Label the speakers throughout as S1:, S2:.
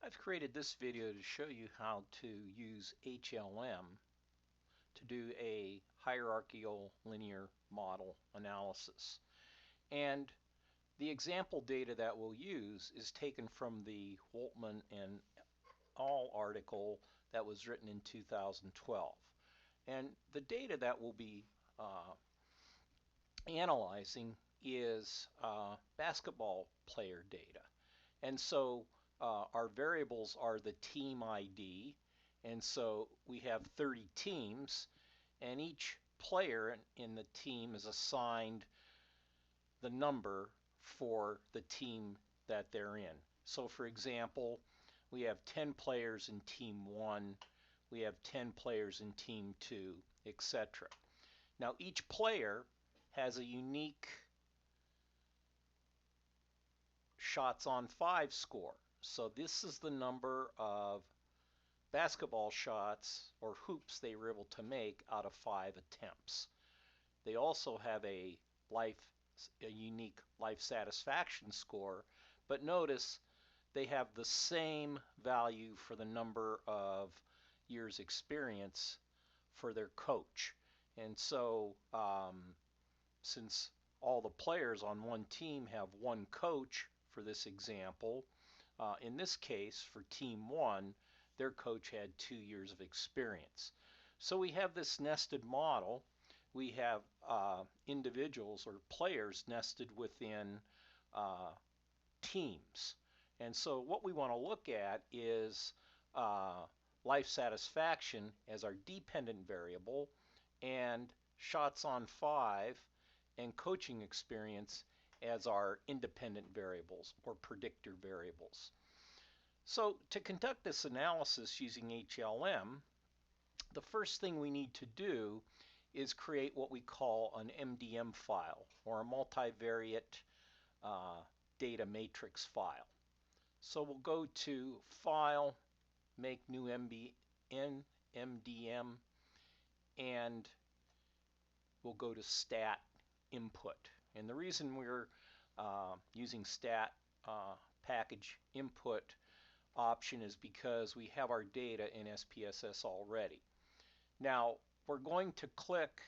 S1: I've created this video to show you how to use HLM to do a hierarchical linear model analysis. And the example data that we'll use is taken from the Woltman and al. Article that was written in 2012. And the data that we'll be analyzing is basketball player data. And so our variables are the team ID, and so we have 30 teams, and each player in the team is assigned the number for the team that they're in. So for example, we have 10 players in team 1, we have 10 players in team 2, etc. Now each player has a unique shots on 5 score. So this is the number of basketball shots or hoops they were able to make out of 5 attempts. They also have a unique life satisfaction score, but notice they have the same value for the number of years experience for their coach. And so since all the players on one team have one coach for this example, in this case for team 1, their coach had 2 years of experience. So we have this nested model. We have individuals or players nested within teams. And so what we want to look at is life satisfaction as our dependent variable, and shots on 5 and coaching experience as our independent variables or predictor variables. So to conduct this analysis using HLM, the first thing we need to do is create what we call an MDM file, or a multivariate data matrix file. So we'll go to File, Make New MDM, and we'll go to Stat Input. And the reason we're using Stat Package Input option is because we have our data in SPSS already. Now we're going to click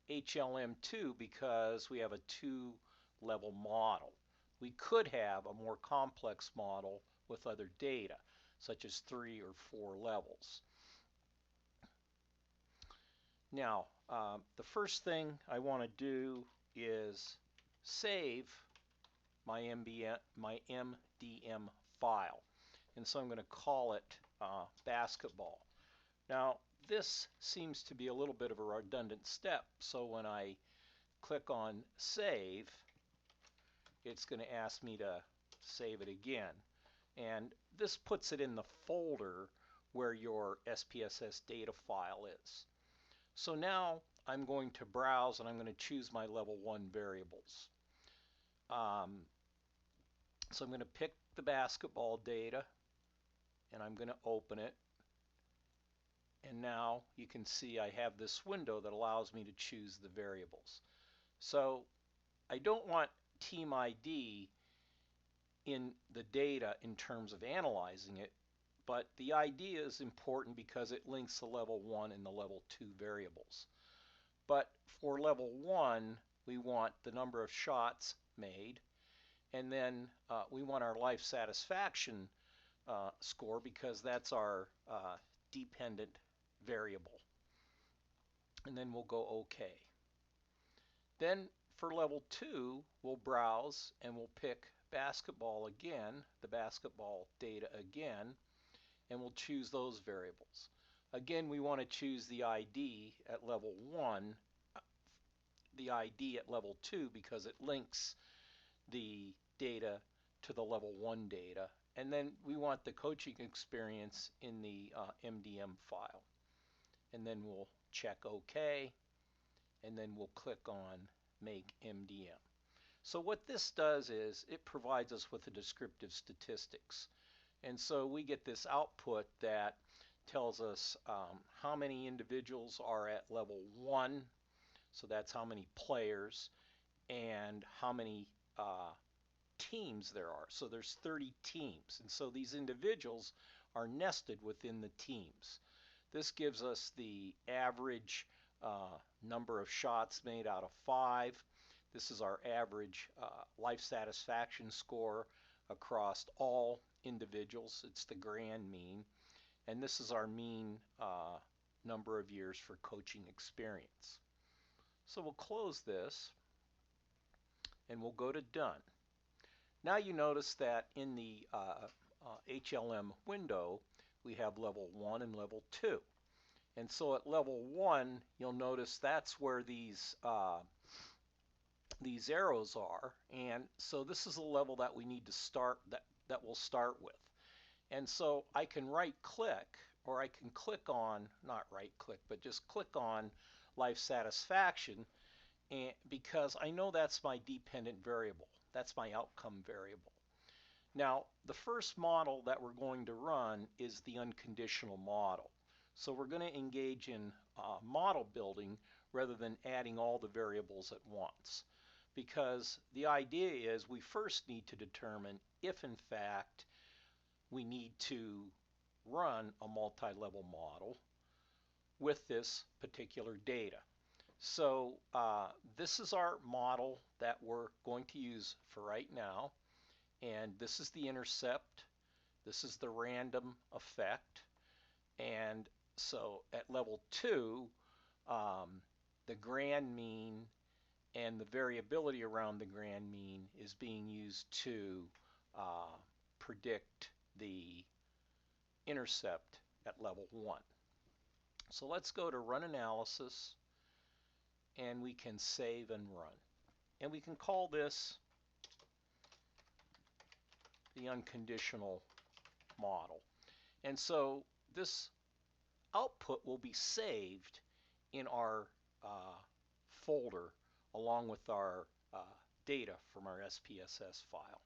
S1: HLM2 because we have a 2-level model. We could have a more complex model with other data, such as 3 or 4 levels. Now the first thing I want to do is save my MDM file. And so I'm going to call it basketball. Now this seems to be a little bit of a redundant step, so when I click on save, it's going to ask me to save it again. And this puts it in the folder where your SPSS data file is. So now I'm going to browse and I'm going to choose my level 1 variables. So I'm going to pick the basketball data and I'm going to open it. And now you can see I have this window that allows me to choose the variables. So I don't want team ID in the data in terms of analyzing it, but the ID is important because it links the level 1 and the level 2 variables. But for level 1, we want the number of shots made, and then we want our life satisfaction score because that's our dependent variable. And then we'll go OK. Then for level 2, we'll browse and we'll pick basketball again, the basketball data again, and we'll choose those variables. Again, we want to choose the ID at level 1, the ID at level 2 because it links the data to the level 1 data. And then we want the coaching experience in the MDM file. And then we'll check OK, and then we'll click on Make MDM. So what this does is it provides us with the descriptive statistics. And so we get this output that tells us how many individuals are at level 1, so that's how many players, and how many teams there are. So there's 30 teams. And so these individuals are nested within the teams. This gives us the average number of shots made out of 5. This is our average life satisfaction score across all individuals. It's the grand mean. And this is our mean number of years for coaching experience. So we'll close this and we'll go to done. Now you notice that in the HLM window we have level 1 and level 2. And so at level 1 you'll notice that's where these arrows are, and so this is the level that we need to start, that we'll start with. And so I can right click, or I can click on, not right click, but just click on life satisfaction, and because I know that's my dependent variable, that's my outcome variable. Now the first model that we're going to run is the unconditional model. So we're going to engage in model building rather than adding all the variables at once, because the idea is we first need to determine if in fact we need to run a multi-level model with this particular data. So this is our model that we're going to use for right now, and this is the intercept, this is the random effect, and so at level 2 the grand mean and the variability around the grand mean is being used to predict the intercept at level 1. So let's go to run analysis, and we can save and run. And we can call this the unconditional model. And so this output will be saved in our folder along with our data from our SPSS file.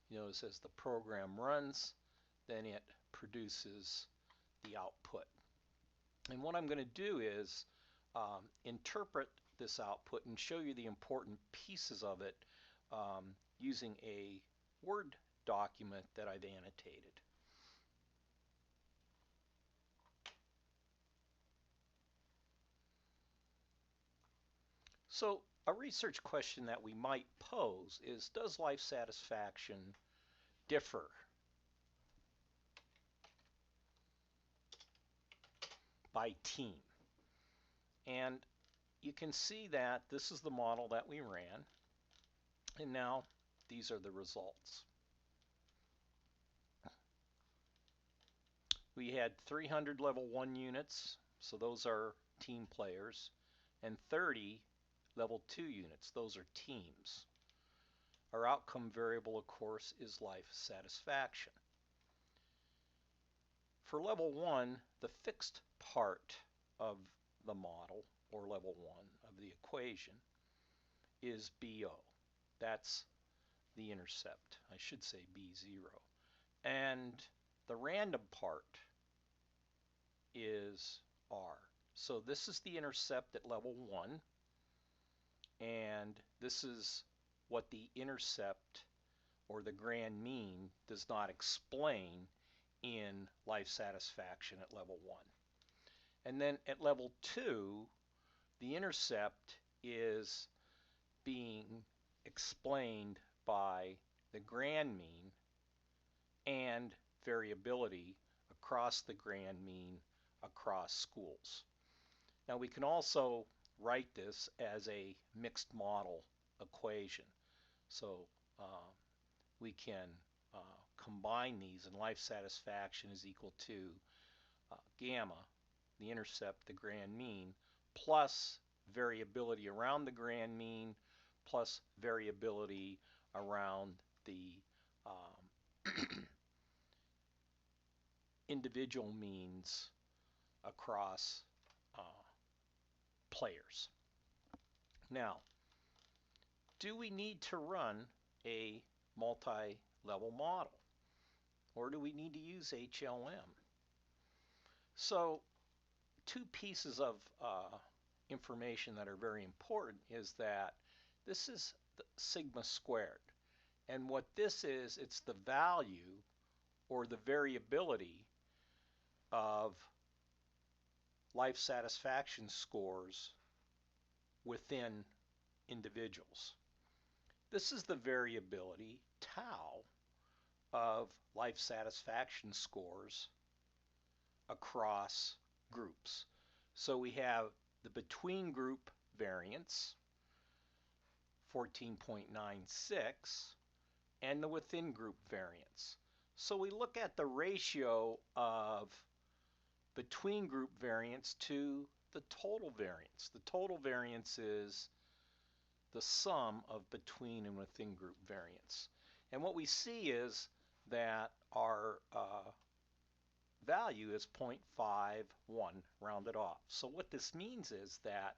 S1: You notice as the program runs, then it produces the output. And what I'm going to do is interpret this output and show you the important pieces of it using a Word document that I've annotated. So a research question that we might pose is, does life satisfaction differ by team? And you can see that this is the model that we ran, and now these are the results. We had 300 level 1 units, so those are team players, and 30 level 2 units, those are teams. Our outcome variable, of course, is life satisfaction. For level 1, the fixed part of the model, or level 1 of the equation, is BO. That's the intercept. I should say B0. And the random part is R. So this is the intercept at level 1, and this is what the intercept or the grand mean does not explain in life satisfaction at level 1. And then at level 2, the intercept is being explained by the grand mean and variability across the grand mean across schools. Now we can also write this as a mixed model equation. So we can combine these, and life satisfaction is equal to gamma, the intercept, the grand mean, plus variability around the grand mean, plus variability around the individual means across players. Now, do we need to run a multi-level model, or do we need to use HLM? So, two pieces of information that are very important is that This is the sigma squared. And what this is, it's the value or the variability of life satisfaction scores within individuals. This is the variability, tau, of life satisfaction scores across groups. So we have the between group variance, 14.96, and the within group variance. So we look at the ratio of between group variance to the total variance. The total variance is the sum of between and within group variance. And what we see is that our value is 0.51 rounded off. So what this means is that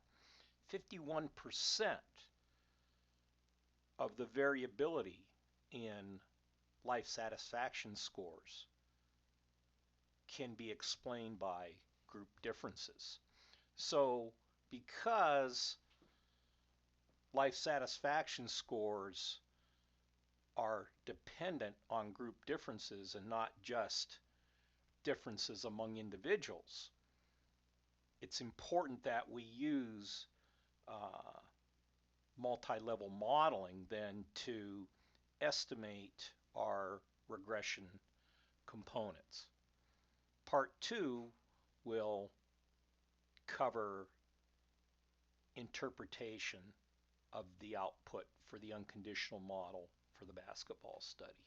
S1: 51% of the variability in life satisfaction scores can be explained by group differences. So because life satisfaction scores are dependent on group differences and not just differences among individuals, it's important that we use multi-level modeling then to estimate our regression components. Part 2 will cover interpretation of the output for the unconditional model for the basketball study.